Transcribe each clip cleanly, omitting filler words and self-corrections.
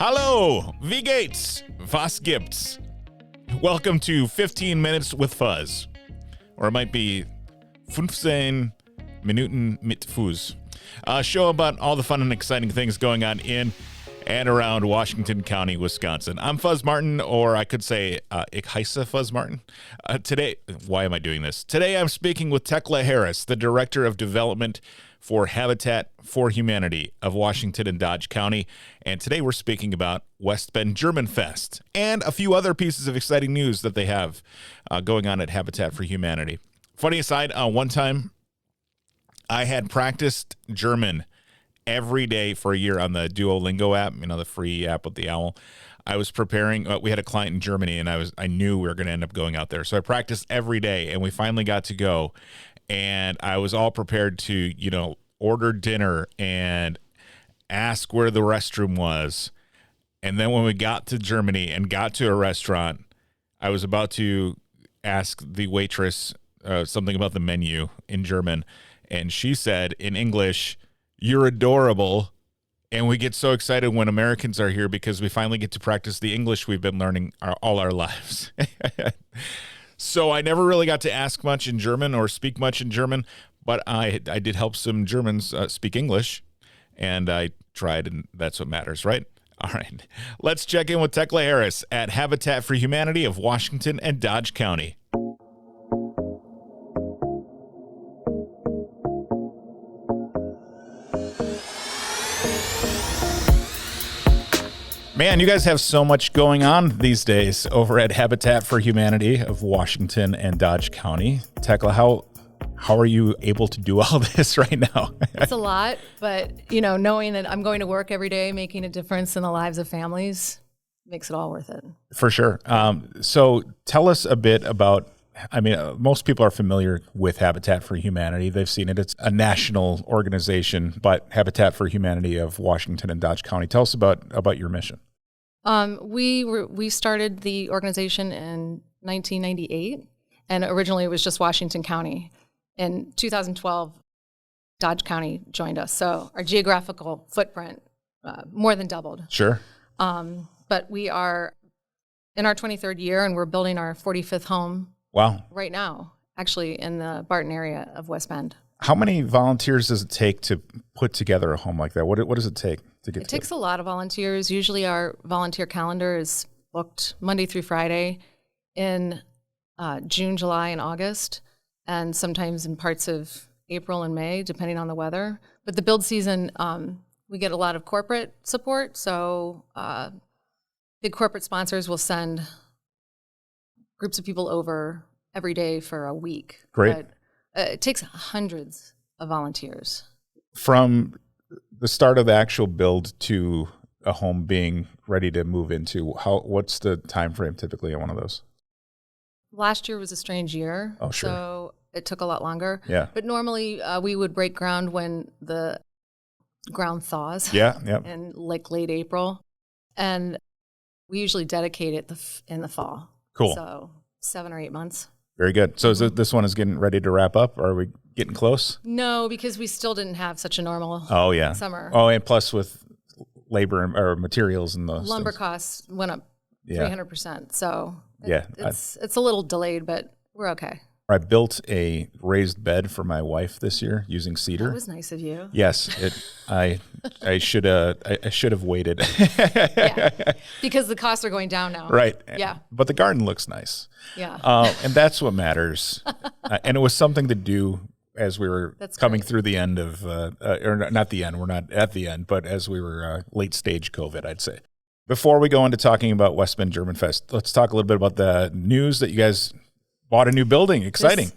Hallo, wie geht's? Was gibt's? Welcome to 15 Minutes with Fuzz. Or it might be 15 Minuten mit Fuzz. A show about all the fun and exciting things going on in and around Washington County, Wisconsin. I'm Fuzz Martin, or I could say ich heiße Fuzz Martin. Today, why am I doing this? Today I'm speaking with Thecla Harris, the Director of Development for Habitat for Humanity of Washington and Dodge County. And today we're speaking about West Bend GERMANfest and a few other pieces of exciting news that they have going on at Habitat for Humanity. Funny aside, one time I had practiced German every day for a year on the Duolingo app, the free app with the owl. I was preparing, we had a client in Germany and I knew we were going to end up going out there. So I practiced every day and we finally got to go. And I was all prepared to, order dinner and ask where the restroom was. And then when we got to Germany and got to a restaurant, I was about to ask the waitress something about the menu in German. And she said in English, "You're adorable." And we get so excited when Americans are here because we finally get to practice the English we've been learning all our lives. So I never really got to ask much in German or speak much in German, but I did help some Germans speak English, and I tried, and that's what matters, right? All right. Let's check in with Thecla Harris at Habitat for Humanity of Washington and Dodge County. Man, you guys have so much going on these days over at Habitat for Humanity of Washington and Dodge County. Thecla, how are you able to do all this right now? It's a lot, but knowing that I'm going to work every day, making a difference in the lives of families, makes it all worth it. For sure. So tell us a bit about, most people are familiar with Habitat for Humanity. They've seen it. It's a national organization, but Habitat for Humanity of Washington and Dodge County. Tell us about your mission. We started the organization in 1998, and originally it was just Washington County. In 2012, Dodge County joined us, so our geographical footprint more than doubled. Sure. But we are in our 23rd year, and we're building our 45th home. Wow. Right now, actually in the Barton area of West Bend. How many volunteers does it take to put together a home like that? What does it take to get? It takes a lot of volunteers. Usually our volunteer calendar is booked Monday through Friday in June, July, and August, and sometimes in parts of April and May, depending on the weather. But the build season, we get a lot of corporate support. So big corporate sponsors will send groups of people over every day for a week. Great. But it takes hundreds of volunteers. From the start of the actual build to a home being ready to move into, what's the time frame typically on one of those? Last year was a strange year. Oh, sure. So it took a lot longer. Yeah. But normally we would break ground when the ground thaws. Yeah. In late April. And we usually dedicate it in the fall. Cool. So 7 or 8 months. Very good. So this one is getting ready to wrap up? Or are we getting close? No, because we still didn't have such a normal summer. Oh, and plus with labor or materials and those lumber things. Costs went up 300%. So it's a little delayed, but we're okay. I built a raised bed for my wife this year using cedar. That was nice of you. Yes, I should have waited. Yeah, because the costs are going down now. Right. Yeah. But the garden looks nice. Yeah. And that's what matters. And it was something to do as we were coming through the end of, or not the end. We're not at the end, but as we were late stage COVID, I'd say. Before we go into talking about West Bend GERMANfest, let's talk a little bit about the news that you guys bought a new building. Exciting.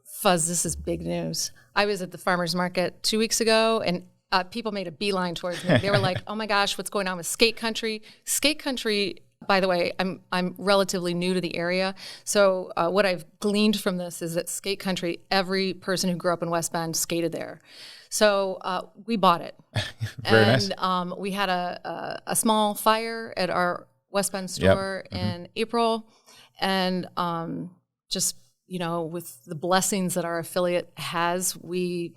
Fuzz, this is big news. I was at the farmer's market 2 weeks ago, and people made a beeline towards me. They were like, "Oh my gosh, what's going on with skate country?" Skate country, by the way, I'm relatively new to the area. So what I've gleaned from this is that skate country, every person who grew up in West Bend skated there. So we bought it. Very nice. And we had a small fire at our West Bend store in April. And just, with the blessings that our affiliate has, we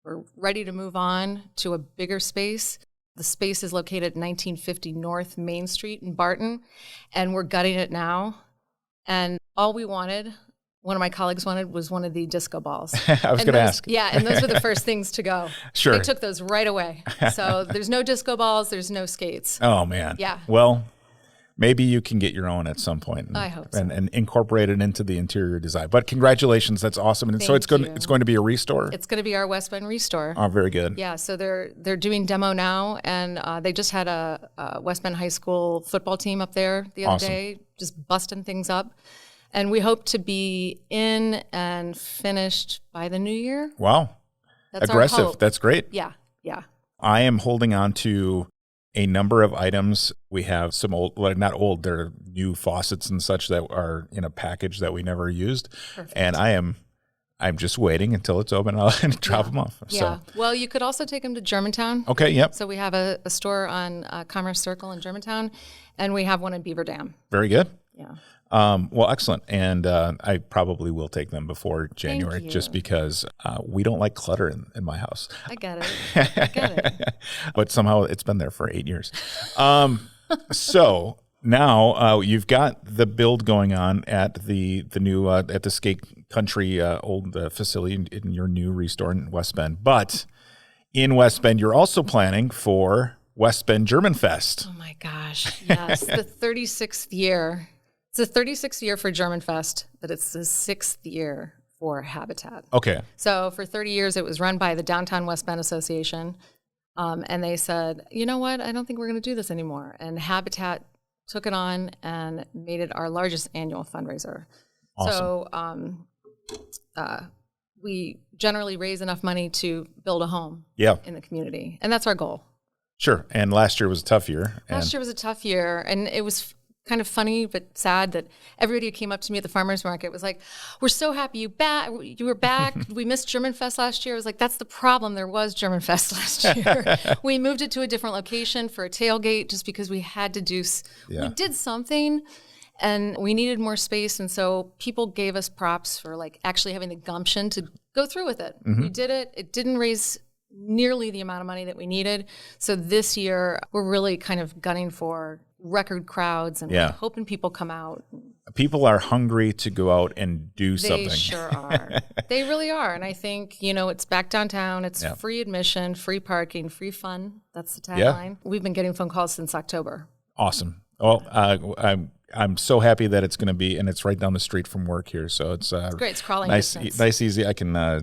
were ready to move on to a bigger space. The space is located at 1950 North Main Street in Barton, and we're gutting it now. And all we wanted, one of my colleagues wanted, was one of the disco balls. I was going to ask. Yeah, and those were the first things to go. Sure. They took those right away. So there's no disco balls, there's no skates. Oh, man. Yeah. Well, maybe you can get your own at some point. I hope so. And incorporate it into the interior design. But congratulations, that's awesome. And so it's going to be a restore? It's going to be our West Bend restore. Oh, very good. Yeah, so they're doing demo now, and they just had a West Bend High School football team up there the other day, just busting things up. And we hope to be in and finished by the new year. Wow. That's aggressive. Our hope. That's great. Yeah, yeah. I am holding on to a number of items. We have some old, well, not old, they're new faucets and such that are in a package that we never used. Perfect. And I'm just waiting until it's open. I'll drop them off. Yeah. So. Well, you could also take them to Germantown. Okay. Yep. So we have a store on Commerce Circle in Germantown, and we have one in Beaver Dam. Very good. Yeah. Well, excellent. And I probably will take them before January just because we don't like clutter in my house. I get it. But somehow it's been there for 8 years. So now you've got the build going on at the new at the Skate Country old facility in your new restore in West Bend. But in West Bend, you're also planning for West Bend GERMANfest. Oh my gosh. Yes. The 36th year. It's the 36th year for GERMANfest, but it's the 6th year for Habitat. Okay. So for 30 years, it was run by the Downtown West Bend Association. And they said, you know what? I don't think we're going to do this anymore. And Habitat took it on and made it our largest annual fundraiser. Awesome. So we generally raise enough money to build a home in the community. And that's our goal. Sure. And last year was a tough year. Last year was a tough year. And it was kind of funny but sad that everybody who came up to me at the farmer's market was like, we're so happy you were back. We missed GERMANfest last year. I was like, that's the problem. There was GERMANfest last year. We moved it to a different location for a tailgate just because we had to do, we did something and we needed more space. And so people gave us props for like actually having the gumption to go through with it. We did it. It didn't raise nearly the amount of money that we needed. So this year we're really kind of gunning for record crowds and hoping people come out. People are hungry to go out and do something. They sure are. They really are. And I think, it's back downtown. It's free admission, free parking, free fun. That's the tagline. We've been getting phone calls since October. Awesome. Well, I'm so happy that it's going to be, and it's right down the street from work here. So it's great. It's crawling distance. Nice, easy. I can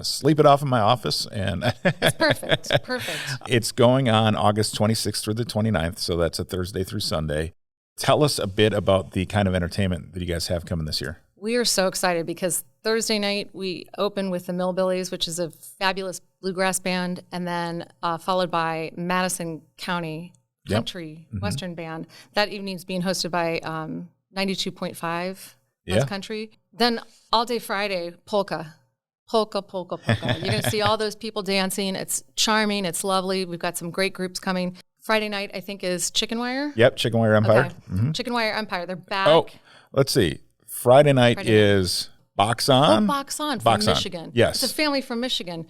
sleep it off in my office. And it's perfect. Perfect. It's going on August 26th through the 29th. So that's a Thursday through Sunday. Tell us a bit about the kind of entertainment that you guys have coming this year. We are so excited because Thursday night we open with the Millbillies, which is a fabulous bluegrass band, and then followed by Madison County Country Western Band. That evening is being hosted by 92.5 West Country. Then all day Friday, polka. Polka. You're going to see all those people dancing. It's charming. It's lovely. We've got some great groups coming. Friday night, I think, is Chicken Wire. Yep, Chicken Wire Empire. Okay. Chicken Wire Empire. They're back. Oh, let's see. Friday night is Box On. Oh, Box On from Michigan. Yes. It's a family from Michigan.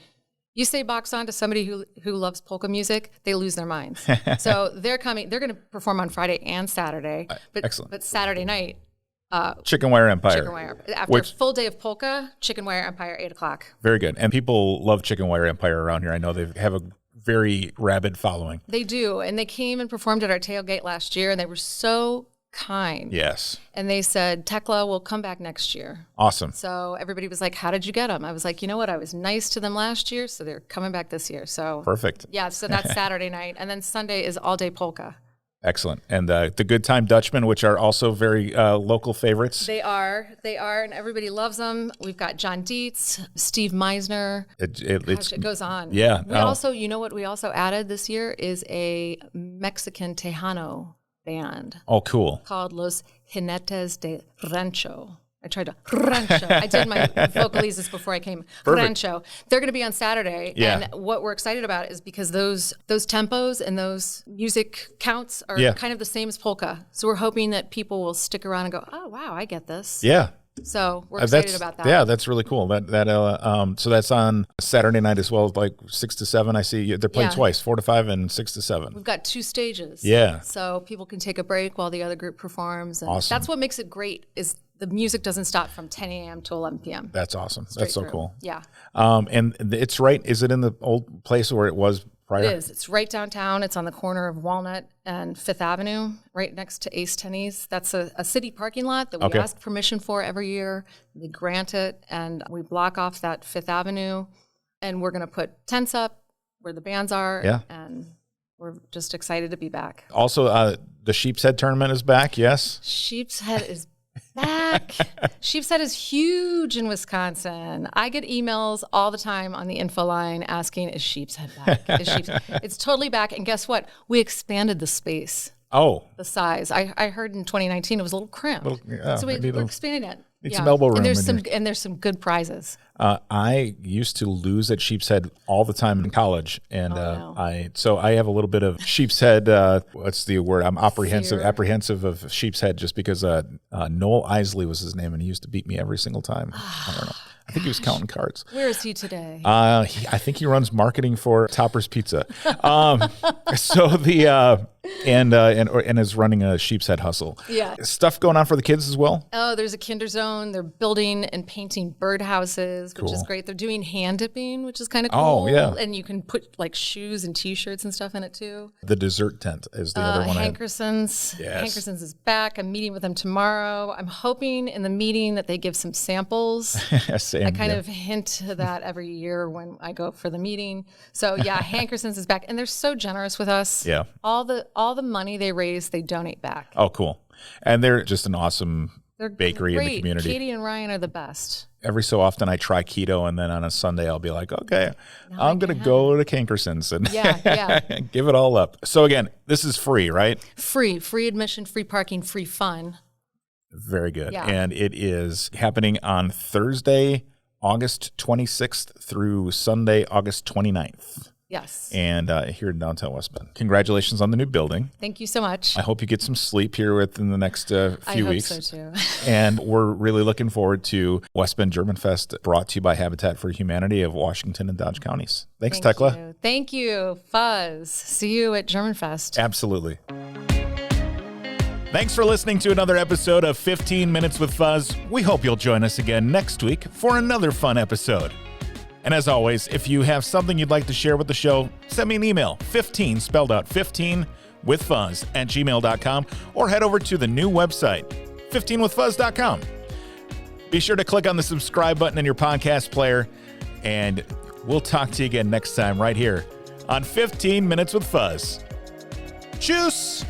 You say Box On to somebody who loves polka music, they lose their minds. So they're coming. They're going to perform on Friday and Saturday. Excellent. But Saturday night, Chicken Wire Empire. Chicken Wire. After a full day of polka, Chicken Wire Empire, 8 o'clock. Very good. And people love Chicken Wire Empire around here. I know they have a very rabid following. They do. And they came and performed at our tailgate last year, and they were so kind. Yes. And they said, Thecla will come back next year. Awesome. So everybody was like, how did you get them? I was like, you know what? I was nice to them last year, so they're coming back this year. So perfect. Yeah, so that's Saturday night. And then Sunday is all day polka. Excellent. And the Good Time Dutchmen, which are also very local favorites. They are, and everybody loves them. We've got John Dietz, Steve Meisner. It goes on. Yeah. We also, you know what we also added this year is a Mexican Tejano band. Oh, cool. Called Los Jinetes de Rancho. I tried to rancho. I did my vocalizes before I came. Perfect. Rancho. They're going to be on Saturday, and what we're excited about is because those tempos and those music counts are kind of the same as polka. So we're hoping that people will stick around and go, "Oh wow, I get this." Yeah. So we're excited about that. Yeah, that's really cool. So that's on Saturday night as well, like 6 to 7. I see they're playing twice, 4 to 5 and 6 to 7. We've got 2 stages. Yeah. So people can take a break while the other group performs. And awesome. That's what makes it great is the music doesn't stop from 10 a.m. to 11 p.m. That's awesome. That's so cool. Yeah. And it's right. Is it in the old place where it was prior? It is. It's right downtown. It's on the corner of Walnut and 5th Avenue, right next to Ace Tennies. That's a city parking lot that we ask permission for every year. They grant it, and we block off that 5th Avenue, and we're going to put tents up where the bands are. Yeah. And we're just excited to be back. Also, the Sheepshead tournament is back, yes? Sheepshead is back. Sheepshead is huge in Wisconsin. I get emails all the time on the info line asking, is Sheepshead back? Is Sheepshead? It's totally back. And guess what? We expanded the space. Oh. The size. I heard in 2019 it was a little cramped. So we're expanding it. Need some elbow room. And there's some good prizes. I used to lose at Sheepshead all the time in college, and I have a little bit of Sheepshead. What's the word? I'm apprehensive of Sheepshead just because Noel Isley was his name, and he used to beat me every single time. I don't know. I think he was counting cards. Where is he today? I think he runs marketing for Topper's Pizza. And is running a Sheepshead Hustle. Yeah. Stuff going on for the kids as well? Oh, there's a kinder zone. They're building and painting birdhouses, which is great. They're doing hand dipping, which is kind of cool. Oh, yeah. And you can put like shoes and T-shirts and stuff in it too. The dessert tent is the other one. Hankerson's. Yes. Hankerson's is back. I'm meeting with them tomorrow. I'm hoping in the meeting that they give some samples. I kind of hint to that every year when I go for the meeting. So yeah, Hankerson's is back, and they're so generous with us. Yeah. All the money they raise, they donate back. Oh, cool. And they're just an awesome bakery in the community. Katie and Ryan are the best. Every so often I try keto, and then on a Sunday I'll be like, okay, I'm going to go to Hankerson's and give it all up. So again, this is free, right? Free admission, free parking, free fun. Very good. Yeah. And it is happening on Thursday, August 26th through Sunday, August 29th. Yes. And here in downtown West Bend. Congratulations on the new building. Thank you so much. I hope you get some sleep here within the next few weeks. I hope so too. And we're really looking forward to West Bend GERMANfest, brought to you by Habitat for Humanity of Washington and Dodge counties. Thanks, Thecla. Thank you, Fuzz. See you at GERMANfest. Absolutely. Thanks for listening to another episode of 15 Minutes with Fuzz. We hope you'll join us again next week for another fun episode. And as always, if you have something you'd like to share with the show, send me an email, 15, spelled out 15, with fuzz at gmail.com, or head over to the new website, 15withfuzz.com. Be sure to click on the subscribe button in your podcast player, and we'll talk to you again next time right here on 15 Minutes with Fuzz. Tschüss!